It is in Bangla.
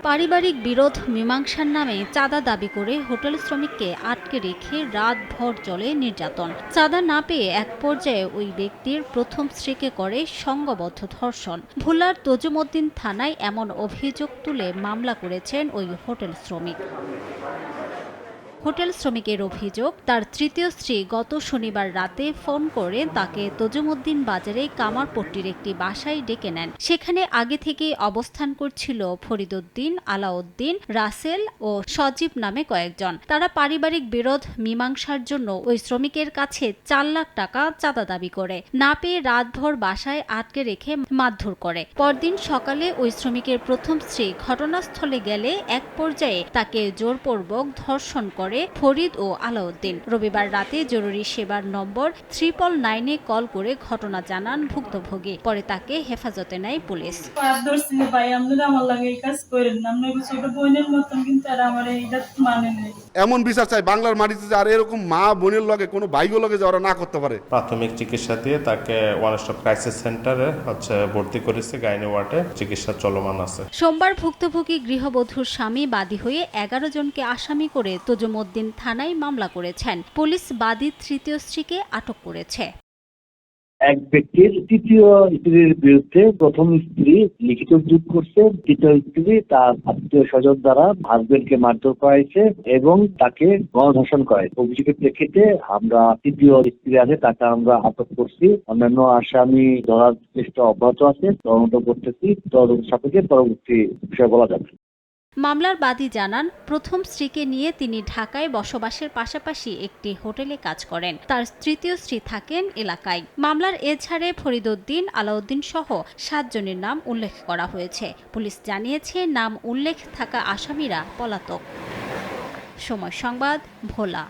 পারিবারিক বিরোধ মীমাংসার নামে চাঁদা দাবি করে হোটেল শ্রমিককে আটকে রেখে রাতভর চলে নির্যাতন। চাঁদা না পেয়ে এক পর্যায়ে ওই ব্যক্তির প্রথম স্ত্রীকে করে সংঘবদ্ধ ধর্ষণ। ভোলার তজুমউদ্দিন থানায় এমন অভিযোগ তুলে মামলা করেছেন ওই হোটেল শ্রমিক। হোটেল শ্রমিকের অভিযোগ, তার তৃতীয় স্ত্রী গত শনিবার রাতে ফোন করে তাকে তজুমউদ্দিন বাজারে কামারপট্টির একটি বাসায় ডেকে নেন। সেখানে আগে থেকেই অবস্থান করছিল ফরিদউদ্দিন, আলাউদ্দিন, রাসেল ও সজীব নামে কয়েকজন। তারা পারিবারিক বিরোধ মীমাংসার জন্য ওই শ্রমিকের কাছে ৪ লাখ টাকা চাঁদা দাবি করে। না পেয়ে রাতভর বাসায় আটকে রেখে মারধর করে। পরদিন সকালে ওই শ্রমিকের প্রথম স্ত্রী ঘটনাস্থলে গেলে এক পর্যায়ে তাকে জোরপূর্বক ধর্ষণ করে ফরিদ ও আলাউদ্দিন। রবিবার রাতে জরুরি সেবার নম্বর 999-এ কল করে ঘটনা জানান ভুক্তভোগী। পরে তাকে হেফাজতে নেয় পুলিশ। এমন বিচার চাই বাংলার মাটিতে, আর এরকম মা বোনের লগে কোনো ভাইও লগে যারা না করতে পারে। প্রাথমিক চিকিৎসা দিয়ে তাকে ওয়ান স্টপ ক্রাইসিস সেন্টারে ভর্তি করেছে, গাইনি ওয়ার্ডে চিকিৎসা চলমান আছে। সোমবার ভুক্তভোগী গৃহবধূর স্বামী বাদী হয়ে 11 জনকে আসামি করে তজুমউদ্দিন থানায় মামলা করেছেন। পুলিশ বাদীর তৃতীয় স্ত্রীকে আটক করেছে। এক ব্যক্তির তৃতীয় স্ত্রীর বিরুদ্ধে প্রথম স্ত্রী লিখিত অভিযোগ করছে, তৃতীয় স্ত্রী তার আত্মীয় স্বজন দ্বারা হাজবেন্ডকে মারধর করাইছে এবং তাকে গণধর্ষণ করে। অভিযোগের প্রেক্ষিতে আমরা তৃতীয় স্ত্রী আছে তাকে আমরা আটক করছি। অন্যান্য আসামি ধরার চেষ্টা অব্যাহত আছে, তদন্ত করতেছি। তদন্ত সাপেক্ষে পরবর্তী বিষয় বলা যাবে। মামলার বাদী জানান, প্রথম স্ত্রীকে নিয়ে তিনি ঢাকায় বসবাসের পাশাপাশি একটি হোটেলে কাজ করেন। তার তৃতীয় স্ত্রী থাকেন এলাকায়। মামলার এছাড়ে ফরিদউদ্দিন, আলাউদ্দিন সহ 7 জনের নাম উল্লেখ করা হয়েছে। পুলিশ জানিয়েছে নাম উল্লেখ থাকা আসামিরা পলাতক। সময় সংবাদ, ভোলা।